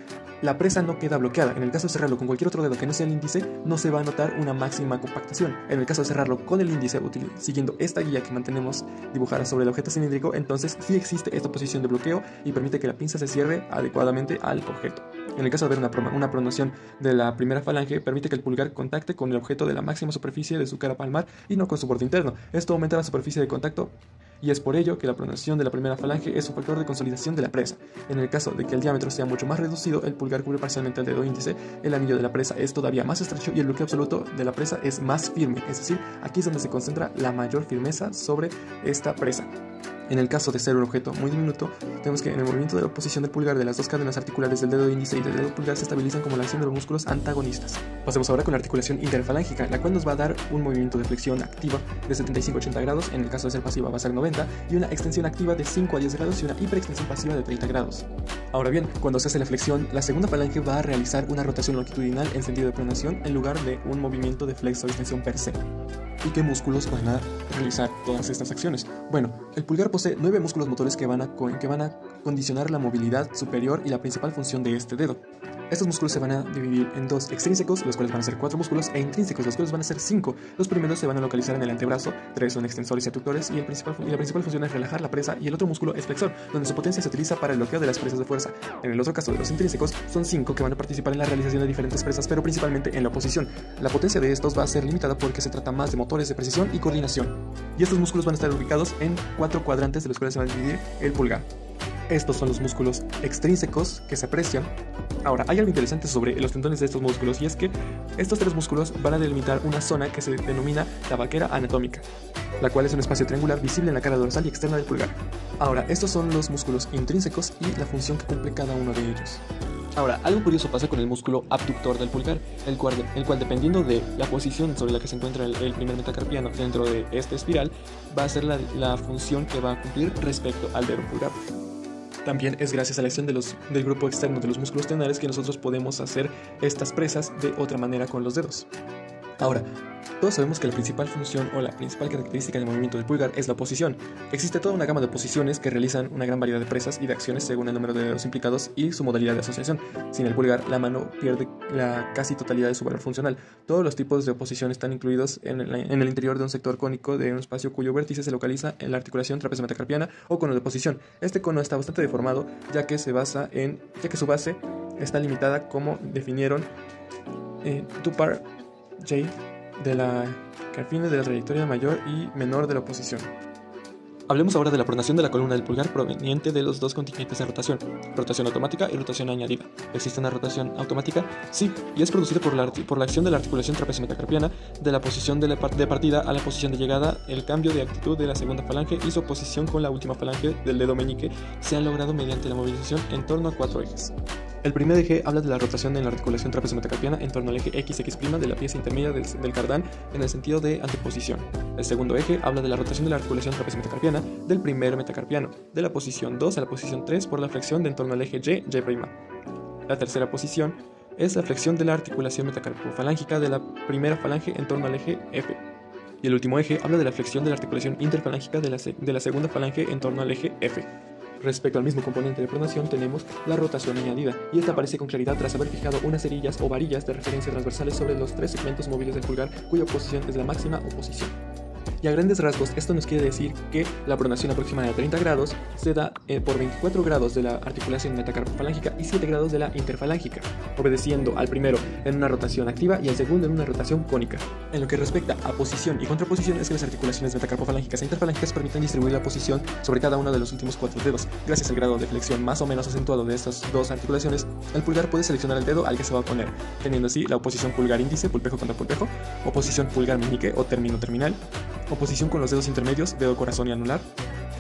la presa no queda bloqueada. En el caso de cerrarlo con cualquier otro dedo que no sea el índice, no se va a notar una máxima compactación. En el caso de cerrarlo con el índice, siguiendo esta guía que mantenemos dibujada sobre el objeto cilíndrico, entonces sí existe esta posición de bloqueo y permite que la pinza se cierre adecuadamente al objeto. En el caso de ver una pronación de la primera falange, permite que el pulgar contacte con el objeto de la máxima superficie de su cara palmar y no con su borde interno. Esto aumenta la superficie de contacto y es por ello que la pronación de la primera falange es un factor de consolidación de la presa. En el caso de que el diámetro sea mucho más reducido, el pulgar cubre parcialmente el dedo índice, el anillo de la presa es todavía más estrecho y el bloqueo absoluto de la presa es más firme, es decir, aquí es donde se concentra la mayor firmeza sobre esta presa. En el caso de ser un objeto muy diminuto, tenemos que en el movimiento de la posición del pulgar de las dos cadenas articulares del dedo índice y del dedo pulgar se estabilizan como la acción de los músculos antagonistas. Pasemos ahora con la articulación interfalángica, la cual nos va a dar un movimiento de flexión activa de 75-80 grados, en el caso de ser pasiva va a ser 90, y una extensión activa de 5 a 10 grados y una hiperextensión pasiva de 30 grados. Ahora bien, cuando se hace la flexión, la segunda falange va a realizar una rotación longitudinal en sentido de pronación en lugar de un movimiento de flexo-extensión per se. ¿Y qué músculos van a realizar todas estas acciones? Bueno, el pulgar posee 9 músculos motores que van a condicionar la movilidad superior y la principal función de este dedo. Estos músculos se van a dividir en dos: extrínsecos, los cuales van a ser 4 músculos, e intrínsecos, los cuales van a ser 5. Los primeros se van a localizar en el antebrazo, 3 son extensores y abductores, y la principal función es relajar la presa, y el otro músculo es flexor, donde su potencia se utiliza para el bloqueo de las presas de fuerza. En el otro caso de los intrínsecos, son 5 que van a participar en la realización de diferentes presas, pero principalmente en la oposición. La potencia de estos va a ser limitada porque se trata más de motores de precisión y coordinación. Y estos músculos van a estar ubicados en 4 cuadrantes de los cuales se va a dividir el pulgar. Estos son los músculos extrínsecos que se aprecian. Ahora, hay algo interesante sobre los tendones de estos músculos, y es que estos 3 músculos van a delimitar una zona que se denomina tabaquera anatómica, la cual es un espacio triangular visible en la cara dorsal y externa del pulgar. Ahora, estos son los músculos intrínsecos y la función que cumple cada uno de ellos. Ahora, algo curioso pasa con el músculo abductor del pulgar, el cual dependiendo de la posición sobre la que se encuentra el primer metacarpiano dentro de esta espiral, va a ser la función que va a cumplir respecto al dedo pulgar. También es gracias a la acción del grupo externo de los músculos tenares que nosotros podemos hacer estas presas de otra manera con los dedos. Ahora, todos sabemos que la principal función o la principal característica del movimiento del pulgar es la posición. Existe toda una gama de posiciones que realizan una gran variedad de presas y de acciones según el número de dedos implicados y su modalidad de asociación. Sin el pulgar, la mano pierde la casi totalidad de su valor funcional. Todos los tipos de oposición están incluidos en el interior de un sector cónico de un espacio cuyo vértice se localiza en la articulación trapecio-metacarpiana o cono de posición. Este cono está bastante deformado ya que su base está limitada, como definieron Tupar J, de la carpina de la trayectoria mayor y menor de la oposición. Hablemos ahora de la pronación de la columna del pulgar proveniente de los dos contingentes de rotación automática y rotación añadida. ¿Existe una rotación automática? Sí, y es producida por la acción de la articulación trapecio-metacarpiana, de la posición de partida a la posición de llegada. El cambio de actitud de la segunda falange y su oposición con la última falange del dedo meñique se han logrado mediante la movilización en torno a 4 ejes. El primer eje habla de la rotación en la articulación trapecio-metacarpiana en torno al eje XX' de la pieza intermedia del cardán en el sentido de anteposición. El segundo eje habla de la rotación de la articulación trapecio-metacarpiana del primer metacarpiano, de la posición 2 a la posición 3 por la flexión de en torno al eje Y'. La tercera posición es la flexión de la articulación metacarpofalángica de la primera falange en torno al eje F. Y el último eje habla de la flexión de la articulación interfalángica de la segunda falange en torno al eje F. Respecto al mismo componente de pronación tenemos la rotación añadida, y esta aparece con claridad tras haber fijado unas cerillas o varillas de referencia transversales sobre los 3 segmentos móviles del pulgar cuya posición es la máxima oposición. Y a grandes rasgos, esto nos quiere decir que la pronación aproximada de 30 grados se da por 24 grados de la articulación metacarpofalángica y 7 grados de la interfalángica, obedeciendo al primero en una rotación activa y al segundo en una rotación cónica. En lo que respecta a posición y contraposición, es que las articulaciones metacarpofalángicas e interfalángicas permiten distribuir la posición sobre cada uno de los últimos 4 dedos. Gracias al grado de flexión más o menos acentuado de estas dos articulaciones, el pulgar puede seleccionar el dedo al que se va a poner, teniendo así la oposición pulgar índice, pulpejo contra pulpejo, oposición pulgar meñique o término terminal, oposición con los dedos intermedios, dedo corazón y anular.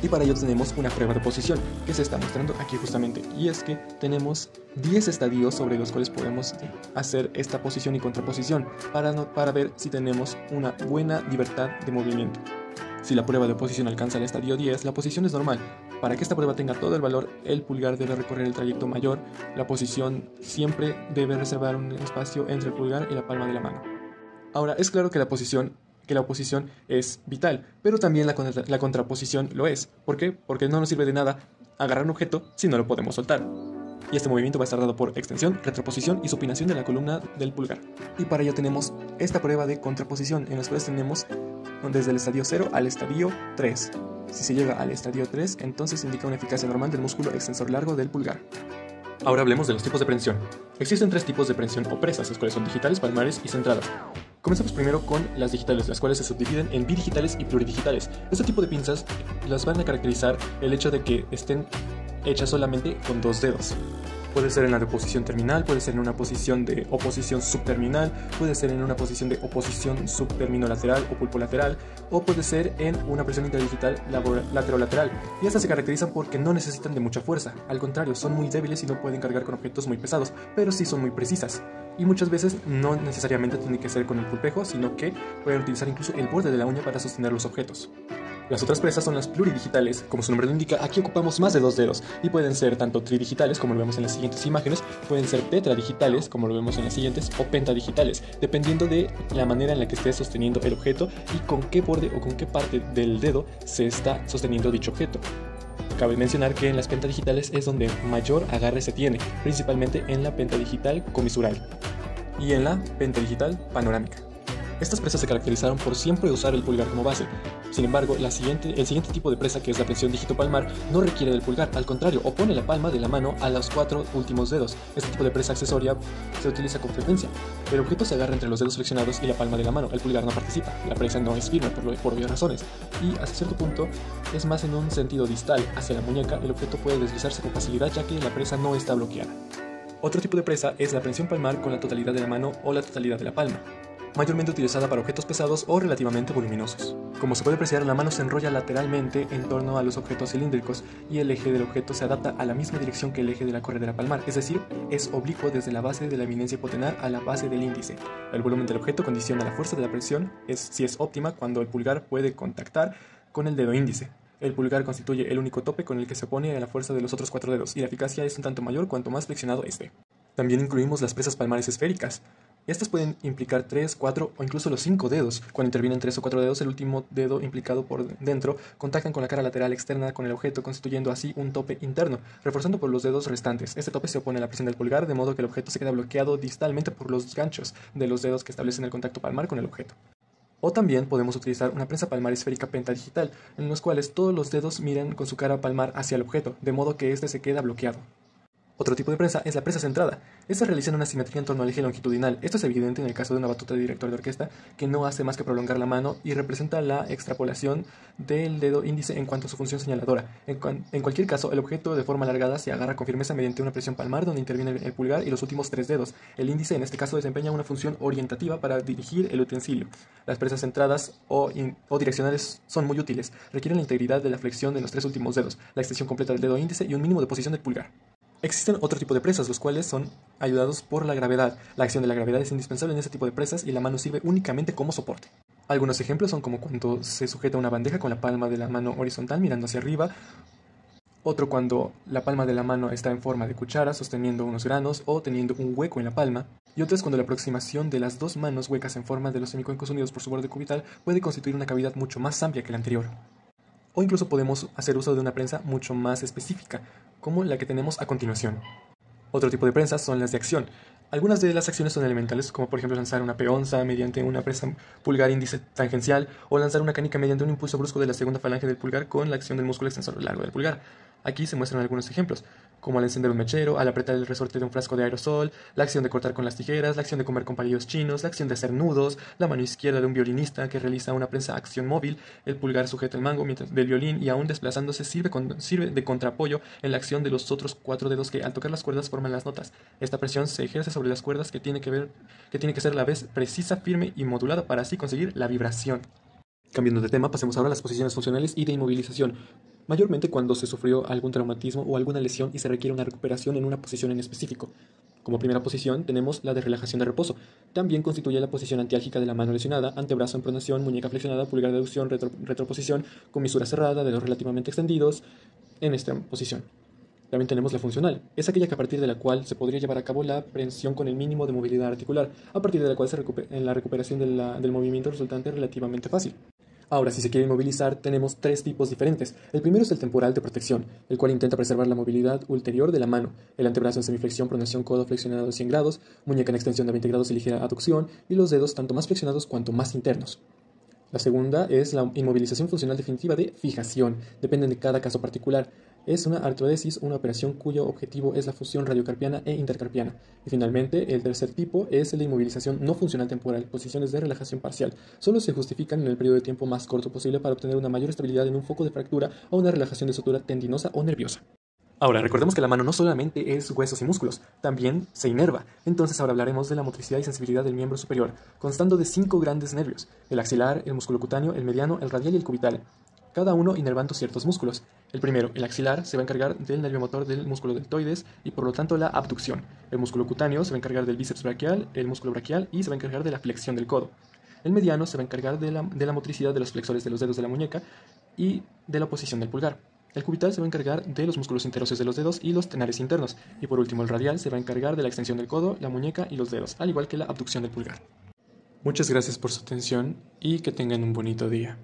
Y para ello tenemos una prueba de posición que se está mostrando aquí justamente, y es que tenemos 10 estadios sobre los cuales podemos hacer esta posición y contraposición para ver si tenemos una buena libertad de movimiento. Si la prueba de posición alcanza el estadio 10, la posición es normal. Para que esta prueba tenga todo el valor, el pulgar debe recorrer el trayecto mayor. La posición siempre debe reservar un espacio entre el pulgar y la palma de la mano. Ahora, es claro que la oposición es vital, pero también la contraposición lo es. ¿Por qué? Porque no nos sirve de nada agarrar un objeto si no lo podemos soltar. Y este movimiento va a estar dado por extensión, retroposición y supinación de la columna del pulgar. Y para ello tenemos esta prueba de contraposición, en las cuales tenemos desde el estadio 0 al estadio 3. Si se llega al estadio 3, entonces indica una eficacia normal del músculo extensor largo del pulgar. Ahora hablemos de los tipos de prensión. Existen 3 tipos de prensión o presas, las cuales son digitales, palmares y centradas. Comenzamos primero con las digitales, las cuales se subdividen en bidigitales y pluridigitales. Este tipo de pinzas las van a caracterizar el hecho de que estén hechas solamente con 2 dedos. Puede ser en la de oposición terminal, puede ser en una posición de oposición subterminal, puede ser en una posición de oposición subterminolateral o pulpolateral, o puede ser en una presión interdigital laterolateral. Y estas se caracterizan porque no necesitan de mucha fuerza, al contrario, son muy débiles y no pueden cargar con objetos muy pesados, pero sí son muy precisas. Y muchas veces no necesariamente tiene que ser con el pulpejo, sino que pueden utilizar incluso el borde de la uña para sostener los objetos. Las otras presas son las pluridigitales, como su nombre lo indica, aquí ocupamos más de 2 dedos y pueden ser tanto tridigitales, como lo vemos en las siguientes imágenes, pueden ser tetradigitales, como lo vemos en las siguientes, o pentadigitales, dependiendo de la manera en la que esté sosteniendo el objeto y con qué borde o con qué parte del dedo se está sosteniendo dicho objeto. Cabe mencionar que en las pentadigitales es donde mayor agarre se tiene, principalmente en la pentadigital comisural y en la pentadigital panorámica. Estas presas se caracterizaron por siempre usar el pulgar como base. Sin embargo, el siguiente tipo de presa, que es la presión dígito-palmar, no requiere del pulgar, al contrario, opone la palma de la mano a los 4 últimos dedos. Este tipo de presa accesoria se utiliza con frecuencia. El objeto se agarra entre los dedos flexionados y la palma de la mano, el pulgar no participa, la presa no es firme por obvias razones, y hasta cierto punto es más en un sentido distal hacia la muñeca, el objeto puede deslizarse con facilidad ya que la presa no está bloqueada. Otro tipo de presa es la presión palmar con la totalidad de la mano o la totalidad de la palma, mayormente utilizada para objetos pesados o relativamente voluminosos. Como se puede apreciar, la mano se enrolla lateralmente en torno a los objetos cilíndricos y el eje del objeto se adapta a la misma dirección que el eje de la corredera palmar, es decir, es oblicuo desde la base de la eminencia hipotenar a la base del índice. El volumen del objeto condiciona la fuerza de la presión, si es óptima cuando el pulgar puede contactar con el dedo índice. El pulgar constituye el único tope con el que se opone a la fuerza de los otros 4 dedos y la eficacia es un tanto mayor cuanto más flexionado esté. También incluimos las presas palmares esféricas. Estas pueden implicar 3, 4 o incluso los 5 dedos. Cuando intervienen 3 o 4 dedos, el último dedo implicado por dentro contactan con la cara lateral externa con el objeto, constituyendo así un tope interno, reforzando por los dedos restantes. Este tope se opone a la presión del pulgar, de modo que el objeto se queda bloqueado distalmente por los ganchos de los dedos que establecen el contacto palmar con el objeto. O también podemos utilizar una prensa palmar esférica pentadigital, en los cuales todos los dedos miran con su cara palmar hacia el objeto, de modo que éste se queda bloqueado. Otro tipo de prensa es la prensa centrada. Esta realiza una simetría en torno al eje longitudinal. Esto es evidente en el caso de una batuta de director de orquesta que no hace más que prolongar la mano y representa la extrapolación del dedo índice en cuanto a su función señaladora. En cualquier caso, el objeto de forma alargada se agarra con firmeza mediante una presión palmar donde interviene el pulgar y los últimos 3 dedos. El índice en este caso desempeña una función orientativa para dirigir el utensilio. Las presas centradas o direccionales son muy útiles. Requieren la integridad de la flexión de los 3 últimos dedos, la extensión completa del dedo índice y un mínimo de posición del pulgar. Existen otro tipo de presas, los cuales son ayudados por la gravedad. La acción de la gravedad es indispensable en este tipo de presas y la mano sirve únicamente como soporte. Algunos ejemplos son como cuando se sujeta una bandeja con la palma de la mano horizontal mirando hacia arriba, otro cuando la palma de la mano está en forma de cuchara sosteniendo unos granos o teniendo un hueco en la palma, y otro es cuando la aproximación de las 2 manos huecas en forma de los semicuencos unidos por su borde cubital puede constituir una cavidad mucho más amplia que la anterior. O incluso podemos hacer uso de una prensa mucho más específica, como la que tenemos a continuación. Otro tipo de prensas son las de acción. Algunas de las acciones son elementales, como por ejemplo lanzar una peonza mediante una presa pulgar índice tangencial, o lanzar una canica mediante un impulso brusco de la segunda falange del pulgar con la acción del músculo extensor largo del pulgar. Aquí se muestran algunos ejemplos, como al encender un mechero, al apretar el resorte de un frasco de aerosol, la acción de cortar con las tijeras, la acción de comer con palillos chinos, la acción de hacer nudos, la mano izquierda de un violinista que realiza una prensa acción móvil, el pulgar sujeta el mango del violín y aún desplazándose sirve de contraapoyo en la acción de los otros 4 dedos que al tocar las cuerdas forman las notas. Esta presión se ejerce sobre las cuerdas que tiene que ser a la vez precisa, firme y modulada para así conseguir la vibración. Cambiando de tema, pasemos ahora a las posiciones funcionales y de inmovilización. Mayormente cuando se sufrió algún traumatismo o alguna lesión y se requiere una recuperación en una posición en específico. Como primera posición tenemos la de relajación de reposo. También constituye la posición antiálgica de la mano lesionada, antebrazo en pronación, muñeca flexionada, pulgar de aducción, retroposición, comisura cerrada, dedos relativamente extendidos en esta posición. También tenemos la funcional. Es aquella que a partir de la cual se podría llevar a cabo la prensión con el mínimo de movilidad articular, a partir de la cual la recuperación del movimiento resultante es relativamente fácil. Ahora, si se quiere inmovilizar, tenemos tres tipos diferentes. El primero es el temporal de protección, el cual intenta preservar la movilidad ulterior de la mano, el antebrazo en semiflexión, pronación, codo flexionado a 100 grados, muñeca en extensión de 20 grados y ligera aducción, y los dedos tanto más flexionados cuanto más internos. La segunda es la inmovilización funcional definitiva de fijación. Depende de cada caso particular. Es una artrodesis, una operación cuyo objetivo es la fusión radiocarpiana e intercarpiana. Y finalmente, el tercer tipo es la inmovilización no funcional temporal, posiciones de relajación parcial. Solo se justifican en el periodo de tiempo más corto posible para obtener una mayor estabilidad en un foco de fractura o una relajación de sutura tendinosa o nerviosa. Ahora, recordemos que la mano no solamente es huesos y músculos, también se inerva. Entonces ahora hablaremos de la motricidad y sensibilidad del miembro superior, constando de 5 grandes nervios: el axilar, el músculo cutáneo, el mediano, el radial y el cubital, cada uno inervando ciertos músculos. El primero, el axilar, se va a encargar del nervio motor del músculo deltoides y por lo tanto la abducción. El músculo cutáneo se va a encargar del bíceps braquial, el músculo braquial y se va a encargar de la flexión del codo. El mediano se va a encargar de la motricidad de los flexores de los dedos de la muñeca y de la oposición del pulgar. El cubital se va a encargar de los músculos interóseos de los dedos y los tenares internos. Y por último, el radial se va a encargar de la extensión del codo, la muñeca y los dedos, al igual que la abducción del pulgar. Muchas gracias por su atención y que tengan un bonito día.